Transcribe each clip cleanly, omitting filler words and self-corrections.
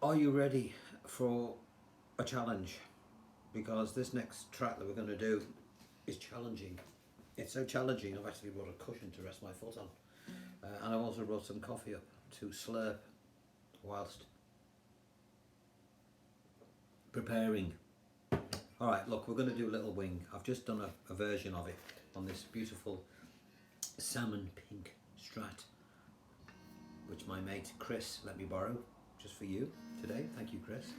Are you ready for a challenge? Because this next track that we're going to do is challenging. It's so challenging I've actually brought a cushion to rest my foot on. And I've also brought some coffee up to slurp whilst preparing. Alright, look, we're going to do a little wing. I've just done a version of it on this beautiful salmon pink Strat, which my mate Chris let me borrow just for you today. Thank you, Chris.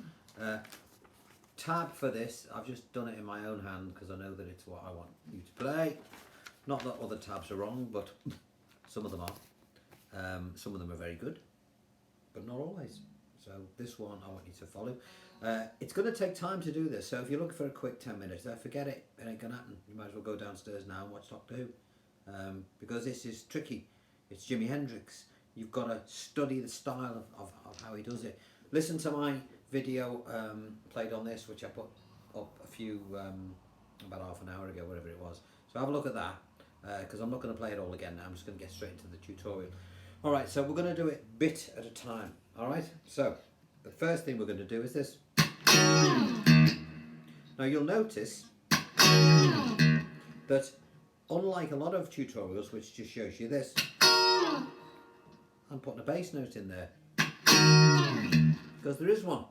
Tab for this, I've just done it in my own hand because I know that it's what I want you to play. Not that other tabs are wrong, but some of them are. Some of them are very good, but not always. So this one I want you to follow. It's going to take time to do this, so if you're looking for a quick 10 minutes, forget it. It ain't going to happen. You might as well go downstairs now and watch Doctor Who, because this is tricky. It's Jimi Hendrix. You've got to study the style of how he does it. Listen to my video played on this, which I put up a few, about half an hour ago, whatever it was. So have a look at that, because I'm not going to play it all again now. I'm just going to get straight into the tutorial. Alright, so we're going to do it bit at a time. Alright, so the first thing we're going to do is this. Now you'll notice that unlike a lot of tutorials which just shows you this, I'm putting a bass note in there because there is one.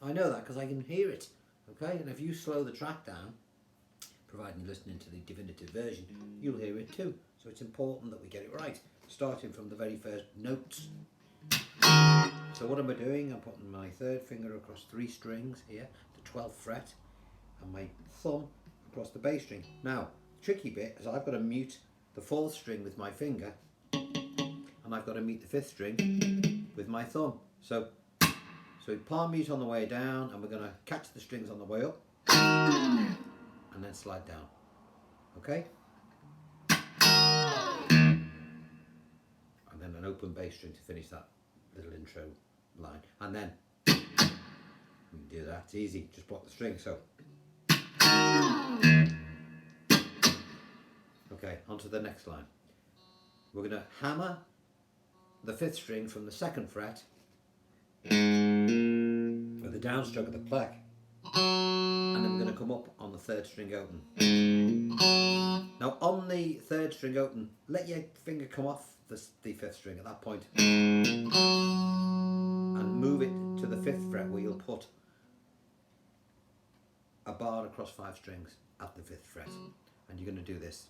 I know that because I can hear it. Okay, and if you slow the track down, providing you're listening to the definitive version, you'll hear it too. So it's important that we get it right, starting from the very first notes. So what am I doing? I'm putting my third finger across 3 strings here, the 12th fret, and my thumb across the bass string. Now, the tricky bit is I've got to mute the 4th string with my finger, and I've got to mute the 5th string with my thumb. So palm mute on the way down, and we're going to catch the strings on the way up, and then slide down. Okay? And then an open bass string to finish that little intro line. And then we can do that. It's easy. Just block the string. So okay, on to the next line. We're going to hammer the 5th string from the 2nd fret with the downstroke of the pluck, and then we're going to come up on the 3rd string open. Now on the 3rd string open, let your finger come off the 5th string at that point and move it to the 5th fret, where you'll put a bar across 5 strings at the 5th fret, and you're going to do this.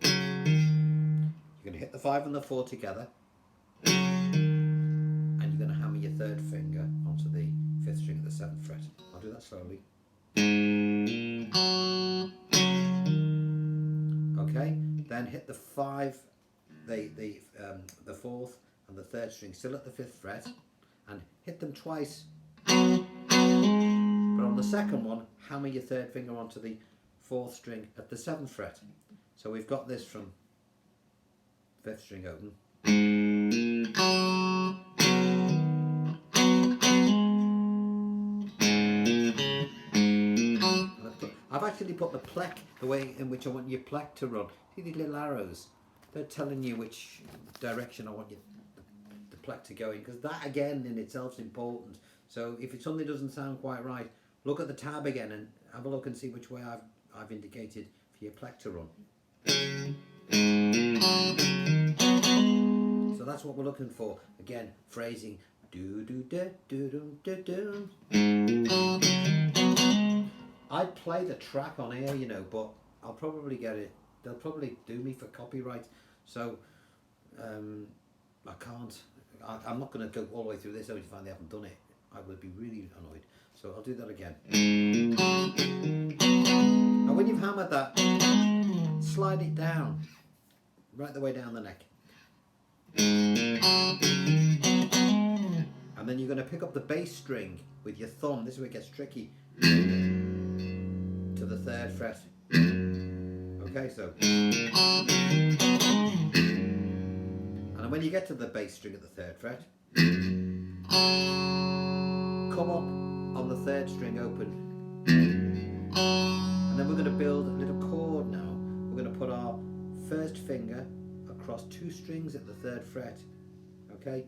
You're going to hit the 5 and the 4 together, and you're going to hammer your 3rd finger onto the 5th string at the 7th fret. I'll do that slowly. Okay, then hit the 5, the 4th and the 3rd string still at the 5th fret, and hit them twice. But on the 2nd one, hammer your 3rd finger onto the 4th string at the 7th fret. So we've got this from 5th string open. I've actually put the pleck the way in which I want your pleck to run. See these little arrows? They're telling you which direction I want the pleck to go in, because that again in itself is important. So if something doesn't sound quite right, look at the tab again and have a look and see which way I've indicated for your pleck to run. So that's what we're looking for. Again, phrasing. Do do do do do do do. I'd play the track on air, you know, but I'll probably get it. They'll probably do me for copyright. So I can't. I'm not going to go all the way through this only to find they haven't done it. I would be really annoyed. So I'll do that again. Now when you've hammered that, slide it down, right the way down the neck. And then you're going to pick up the bass string with your thumb. This is where it gets tricky. To the 3rd fret. Okay, so. And when you get to the bass string at the 3rd fret, come up on the 3rd string open. And then we're going to build a little chord now. We're going to put our 1st finger across 2 strings at the 3rd fret. Okay?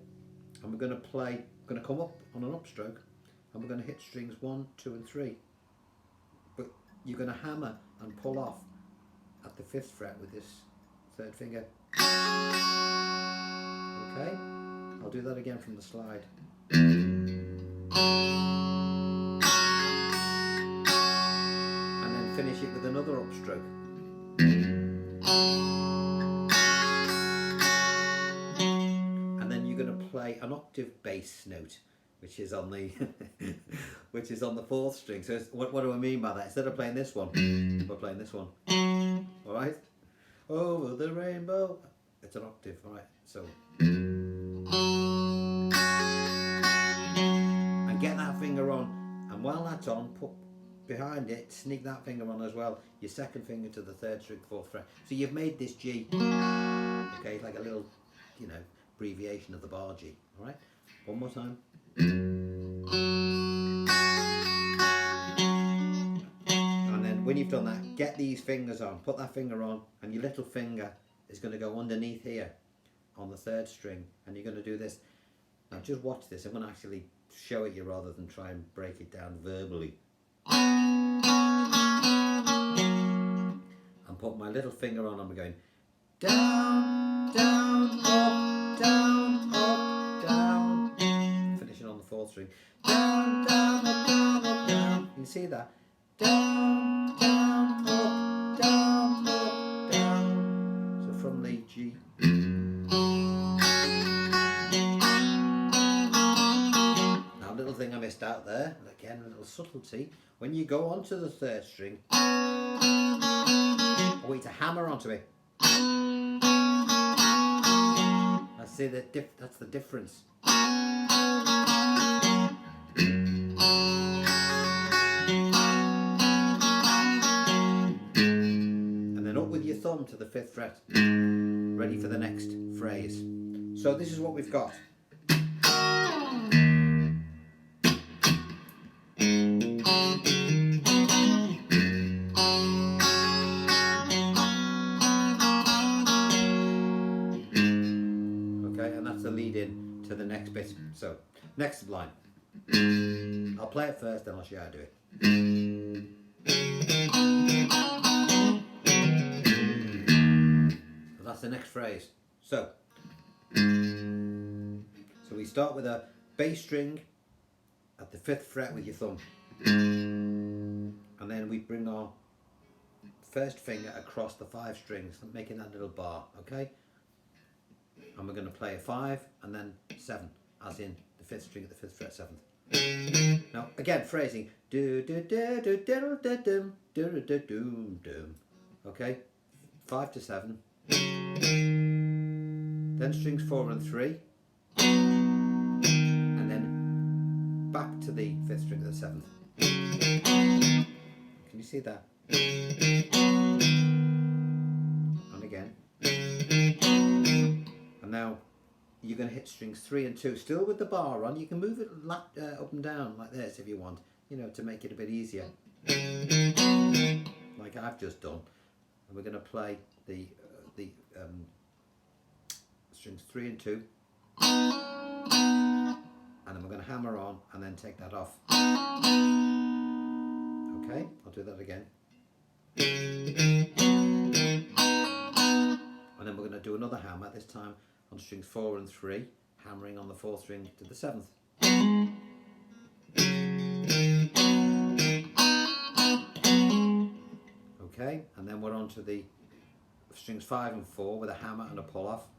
And we're going to play We're going to come up on an upstroke and we're going to hit strings 1, 2 and 3. But you're going to hammer and pull off at the 5th fret with this 3rd finger. Okay? I'll do that again from the slide. And then finish it with another upstroke. And then you're going to play an octave bass note, which is on the which is on the 4th string. So what do I mean by that? Instead of playing this one, we're playing this one. All right? Over the rainbow. It's an octave. All right. So and get that finger on, and while that's on, put behind it, sneak that finger on as well. Your 2nd finger to the 3rd string, 4th fret. So you've made this G. Okay, like a little, you know, abbreviation of the bar G. All right. One more time. And then when you've done that, get these fingers on, put that finger on, and your little finger is going to go underneath here on the 3rd string, and you're going to do this. Now just watch this. I'm going to actually show it you rather than try and break it down verbally. And put my little finger on and we're going down, down, up, down, up, down. Finishing on the 4th string. Down, down, up, down, up, down. You can see that. Down, down, up, down, up, down. So from the G. Now a little thing I missed out there, again a little subtlety. When you go onto the 3rd string, I want you to hammer onto it. I see that that's the difference. And then up with your thumb to the 5th fret, ready for the next phrase. So this is what we've got. To the next bit. So, next line. I'll play it first, then I'll show you how to do it. So that's the next phrase. So we start with a bass string at the 5th fret with your thumb, and then we bring our 1st finger across the 5 strings, making that little bar. Okay. And we're going to play a 5 and then 7, as in the 5th string at the 5th fret, 7th. Now again, phrasing. Do do do do do do do do do do. Okay, 5 to 7. Then strings 4 and 3, and then back to the 5th string at the 7th. Can you see that? And again. And now you're going to hit strings 3 and 2, still with the bar on. You can move it up and down like this if you want, you know, to make it a bit easier, like I've just done. And we're going to play the strings 3 and 2, and then we're going to hammer on and then take that off. Okay, I'll do that again. And then we're going to do another hammer, this time on strings 4 and 3, hammering on the 4th string to the 7th. Okay, and then we're on to the strings 5 and 4 with a hammer and a pull off.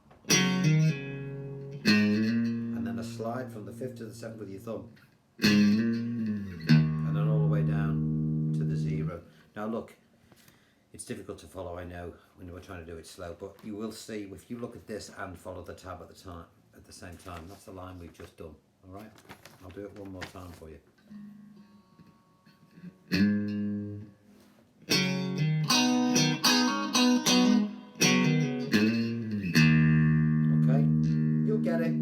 And then a slide from the 5th to the 7th with your thumb. And then all the way down to the 0. Now look, it's difficult to follow, I know, when we're trying to do it slow, but you will see if you look at this and follow the tab at the same time. That's the line we've just done. All right, I'll do it one more time for you. Okay, you'll get it.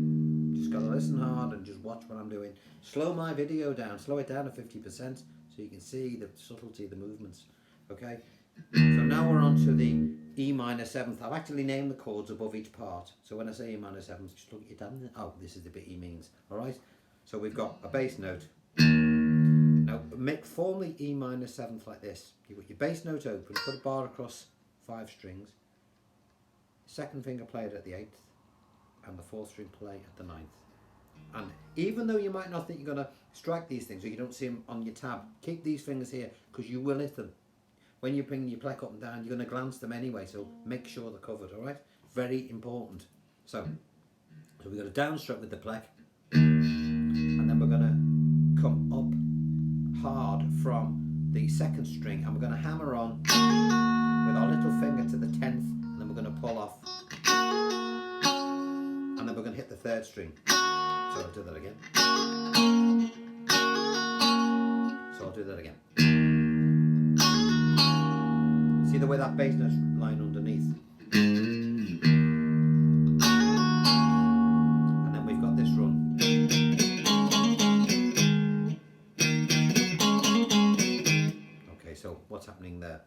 Just gotta listen hard and just watch what I'm doing. Slow my video down. Slow it down to 50% so you can see the subtlety, the movements. Okay. So now we're on to the E minor 7th. I've actually named the chords above each part. So when I say E minor 7th, just look at your tab. Oh, this is the bit E means. Alright? So we've got a bass note. Now form the E minor 7th like this. You've got your bass note open, put a bar across 5 strings, second finger played at the 8th, and the 4th string play at the 9th. And even though you might not think you're going to strike these things, or you don't see them on your tab, keep these fingers here, because you will hit them. When you're bringing your pluck up and down, you're going to glance them anyway, so make sure they're covered, alright? Very important. So we've got a downstroke with the pluck, and then we're going to come up hard from the 2nd string, and we're going to hammer on with our little finger to the 10th, and then we're going to pull off, and then we're going to hit the 3rd string. So I'll do that again. See the way that bass note's lying underneath? And then we've got this run. Okay, so what's happening there?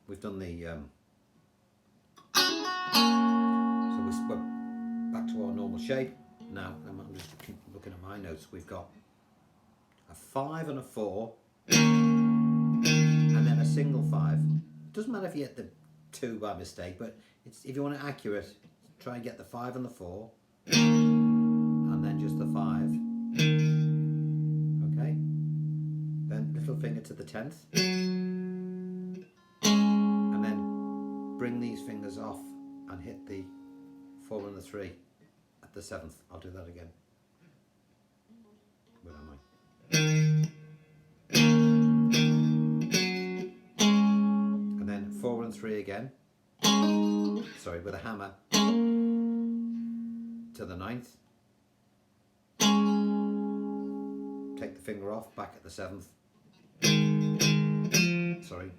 We've done the... so we're back to our normal shape. Now, I'm just looking at my notes. We've got a 5 and a 4, and then a single 5. Doesn't matter if you hit the 2 by mistake, but if you want it accurate, try and get the 5 and the 4, and then just the 5. Okay? Then little finger to the 10th, and then bring these fingers off and hit the 4 and the 3 at the 7th. I'll do that again. Where am I? And then 4 and 3 again. Sorry, with a hammer to the 9th. Take the finger off, back at the 7th. Sorry.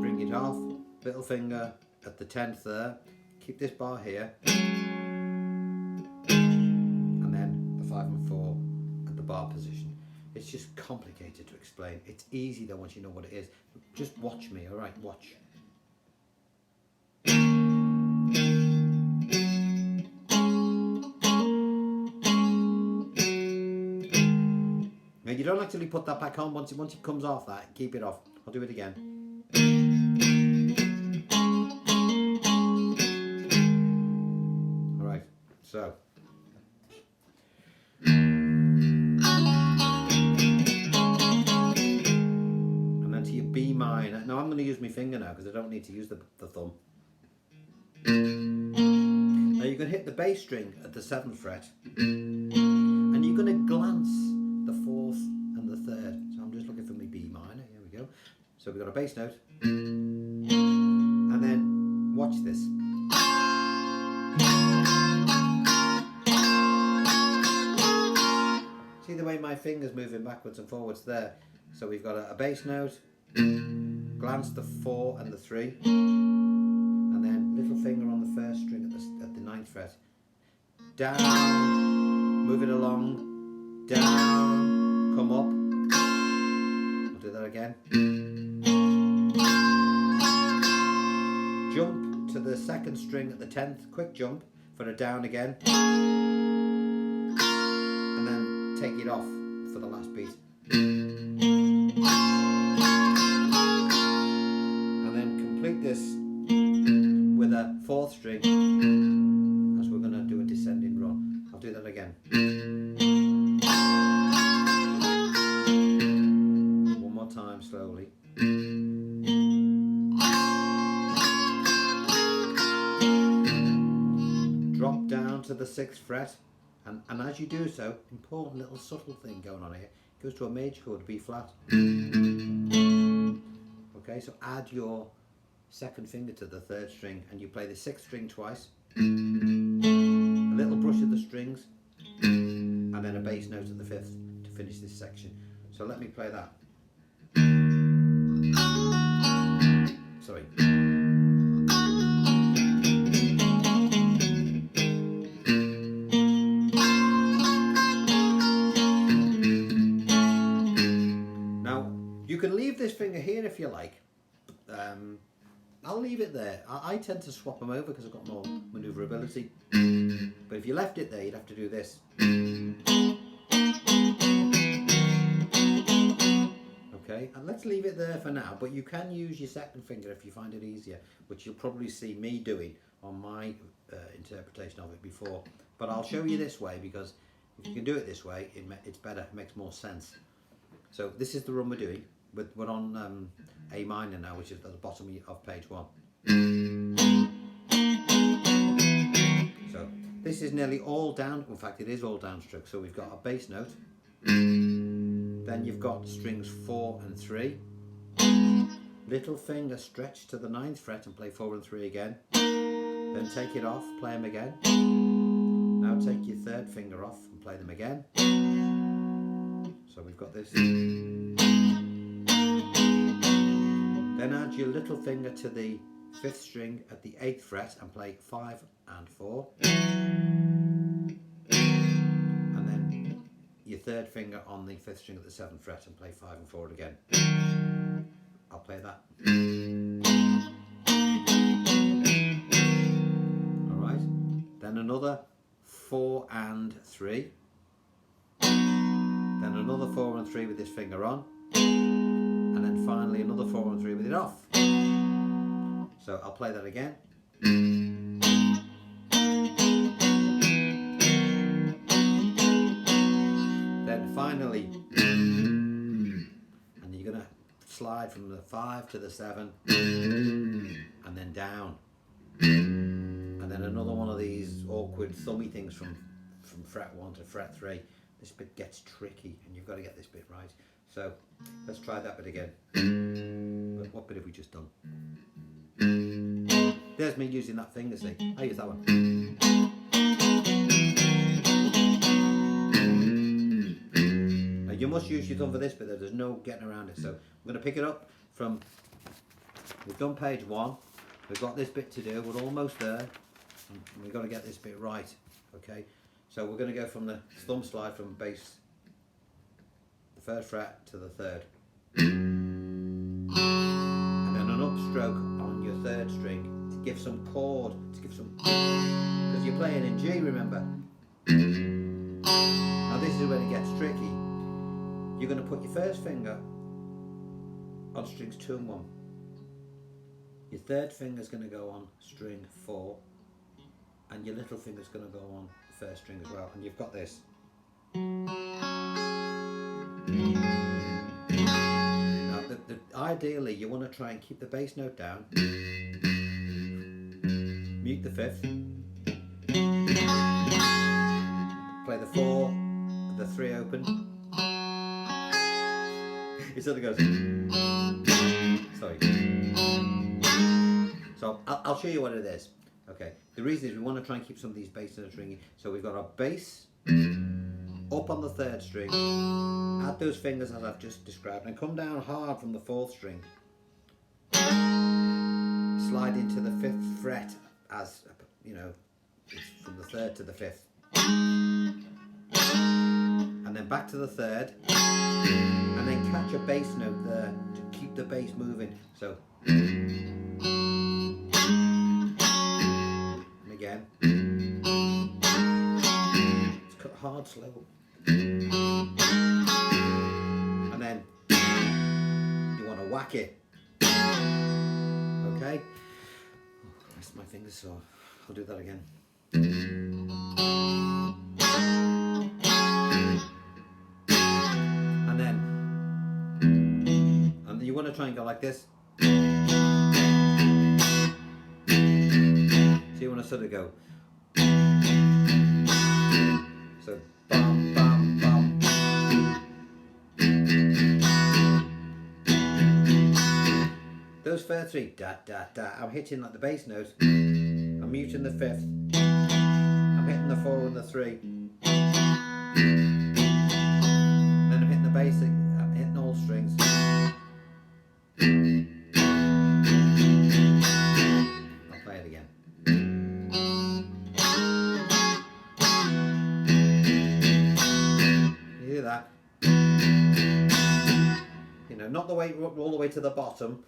Bring it off, little finger at the 10th there. Keep this bar here. And then the 5 and 4 at the bar position. It's just complicated to explain. It's easy though once you know what it is. Just watch me, alright? Watch. Now you don't actually put that back on once it comes off that. Keep it off. I'll do it again. Alright, so. B minor. Now I'm going to use my finger now because I don't need to use the thumb. Now you're going to hit the bass string at the 7th fret, and you're going to glance the 4th and the 3rd. So I'm just looking for my B minor. Here we go. So we've got a bass note, and then watch this. See the way my finger's moving backwards and forwards there. So we've got a bass note. Glance the 4 and the 3, and then little finger on the 1st string at the 9th fret. Down, move it along, down, come up. I'll do that again. Jump to the 2nd string at the 10th, quick jump for a down again, and then take it off for the last beat. This with a 4th string as we're going to do a descending run. I'll do that again. One more time slowly. Drop down to the 6th fret, and as you do so, important little subtle thing going on here. It goes to a major chord, B flat. Okay, so add your 2nd finger to the 3rd string, and you play the 6th string twice, a little brush of the strings, and then a bass note at the 5th to finish this section. So let me play that. Sorry. Now you can leave this finger here if you like. I'll leave leave it there. I tend to swap them over because I've got more manoeuvrability. But if you left it there, you'd have to do this. Okay, and let's leave it there for now, but you can use your second finger if you find it easier, which you'll probably see me doing on my interpretation of it before. But I'll show you this way, because if you can do it this way, it's better, it makes more sense. So this is the run we're doing. We're on A minor now, which is at the bottom of page 1. So this is nearly all down, in fact it is all downstroke. So we've got a bass note, then you've got strings 4 and 3, little finger stretch to the 9th fret and play 4 and 3 again, then take it off, play them again, now take your 3rd finger off and play them again. So we've got this. Then add your little finger to the 5th string at the 8th fret and play 5 and 4. And then your 3rd finger on the 5th string at the 7th fret and play 5 and 4 again. I'll play that. Alright, then another 4 and 3. Then another 4 and 3 with this finger on. And then finally another 4 and 3 with it off. So I'll play that again. Then finally, and you're going to slide from the 5 to the 7 and then down. And then another one of these awkward thummy things from fret 1 to fret 3. This bit gets tricky and you've got to get this bit right. So let's try that bit again. What bit have we just done? There's me using that finger, see? I use that one. Now you must use your thumb for this bit, there's no getting around it. So I'm going to pick it up from, we've done page 1, we've got this bit to do, we're almost there, and we've got to get this bit right, okay? So we're going to go from the thumb slide from bass, the 1st fret to the 3rd. And then an upstroke on your 3rd string to give some chord, to give some, because you're playing in G, remember. Now this is when it gets tricky. You're going to put your 1st finger on strings 2 and 1. Your 3rd finger is going to go on string 4. And your little finger is going to go on the 1st string as well. And you've got this. Now, ideally, you want to try and keep the bass note down. Mute the 5th. Play the 4, the 3 open. It sort of goes. Sorry. So I'll show you what it is. Okay. The reason is we want to try and keep some of these bass notes ringing. So we've got our bass up on the 3rd string. Add those fingers as I've just described, and come down hard from the 4th string. Slide into the 5th fret as, you know, it's from the 3rd to the 5th. And then back to the 3rd. And then catch a bass note there to keep the bass moving. So, and again. It's cut hard, slow. And then you want to whack it. Okay? Oh, Christ, my fingers sore. I'll do that again. And then you want to try and go like this. So you want to sort of go. So bum bum bum. Those first 3 da da da. I'm hitting like the bass note. I'm muting the 5th. I'm hitting the 4 and the 3. Then I'm hitting the basic. I'm hitting all strings. I'll play it again. You hear that? You know, not the way all the way to the bottom.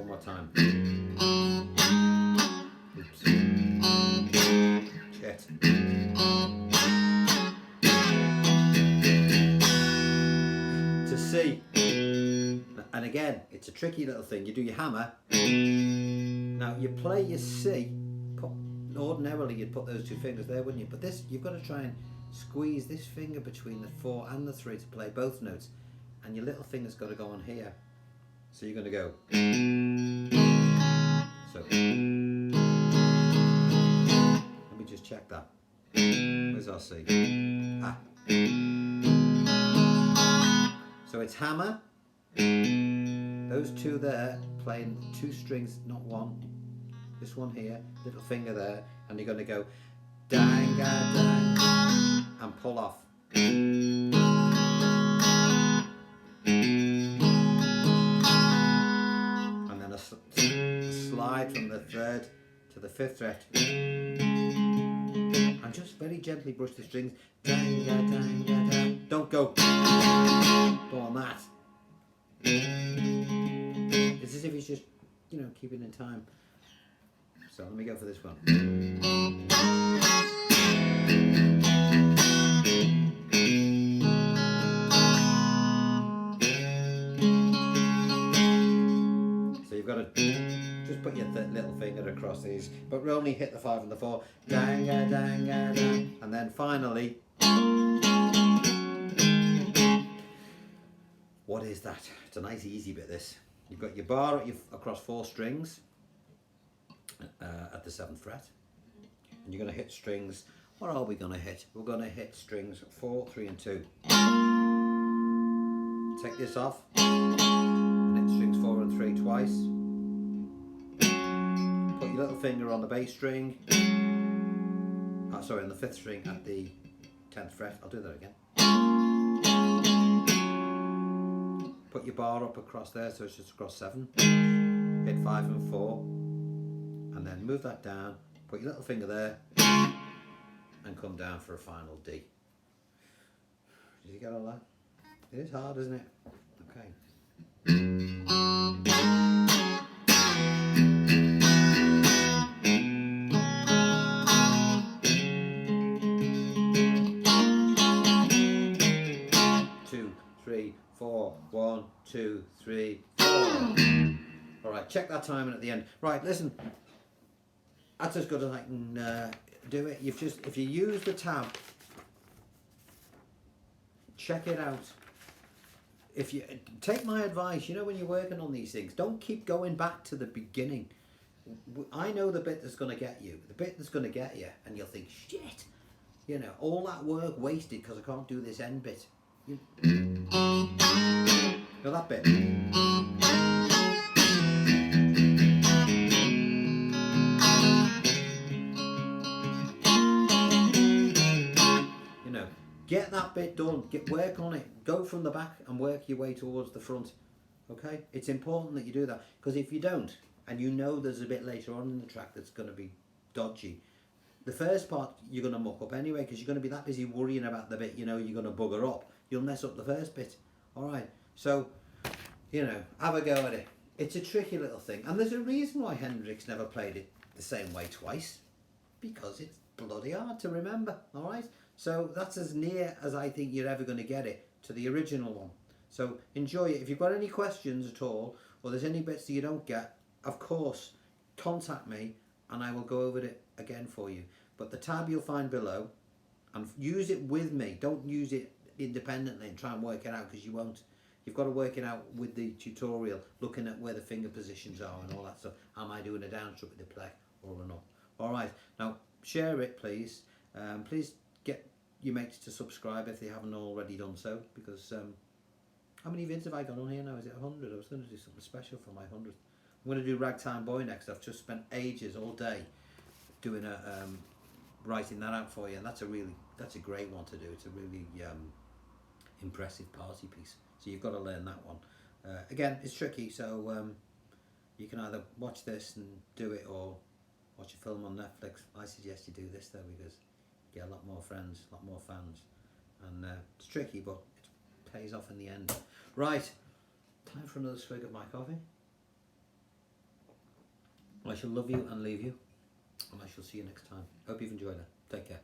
One more time. Oops. Shit. To C. And again, it's a tricky little thing. You do your hammer. Now you play your C. Ordinarily you'd put those two fingers there, wouldn't you? But this, you've got to try and squeeze this finger between the 4 and the 3 to play both notes. And your little finger's got to go on here. So you're going to go. So let me just check that. Where's our C? Ah. So it's hammer. Those two there playing 2 strings, not 1. This one here, little finger there, and you're going to go dang, dang, and pull off. And then a slide from the 3rd to the 5th fret. And just very gently brush the strings. Dang, dang, dang. Don't go on that. It's as if it's just, keeping in time. So let me go for this one. So you've got to just put your little finger across these, but we only hit the 5 and the 4. Dang, dang, dang. And then finally, what is that? It's a nice easy bit, this. You've got your bar across 4 strings. At the 7th fret, and you're going to hit strings. What are we going to hit? We're going to hit strings 4, 3 and 2. Take this off and hit strings 4 and 3 twice. Put your little finger on the bass string, on the 5th string at the 10th fret. I'll do that again. Put your bar up across there, so it's just across 7. Hit 5 and 4. And then move that down, put your little finger there, and come down for a final D. Did you get all that? It is hard, isn't it? Okay. 2, 3, 4. 1, 2, 3, 4. All right, check that timing at the end. Right, listen. That's as good as I can do it. If you use the tab, check it out. If you take my advice, when you're working on these things, don't keep going back to the beginning. I know the bit that's going to get you, and you'll think, shit, all that work wasted because I can't do this end bit. That bit. Get that bit done, work on it, go from the back and work your way towards the front, okay? It's important that you do that, because if you don't, and there's a bit later on in the track that's going to be dodgy, the first part you're going to muck up anyway, because you're going to be that busy worrying about the bit, you're going to bugger up. You'll mess up the first bit, alright? So, have a go at it. It's a tricky little thing, and there's a reason why Hendrix never played it the same way twice, because it's bloody hard to remember, alright? So that's as near as I think you're ever going to get it to the original one. So enjoy it. If you've got any questions at all, or there's any bits that you don't get, of course, contact me and I will go over it again for you. But the tab you'll find below, and use it with me. Don't use it independently and try and work it out, because you won't. You've got to work it out with the tutorial, looking at where the finger positions are and all that stuff. Am I doing a downstroke with the play or not? All right. Now share it, please. Please get your mates to subscribe if they haven't already done so, because how many vids have I got on here now? Is it 100? I was going to do something special for my 100th. I'm going to do Ragtime Boy next. I've just spent ages all day doing writing that out for you, and that's a great one to do. It's a really impressive party piece, so you've got to learn that one. Again, it's tricky, so you can either watch this and do it, or watch a film on Netflix. I suggest you do this though, because you get a lot more friends, a lot more fans, and it's tricky, but it pays off in the end. Right, time for another swig of my coffee. I shall love you and leave you, and I shall see you next time. Hope you've enjoyed it. Take care.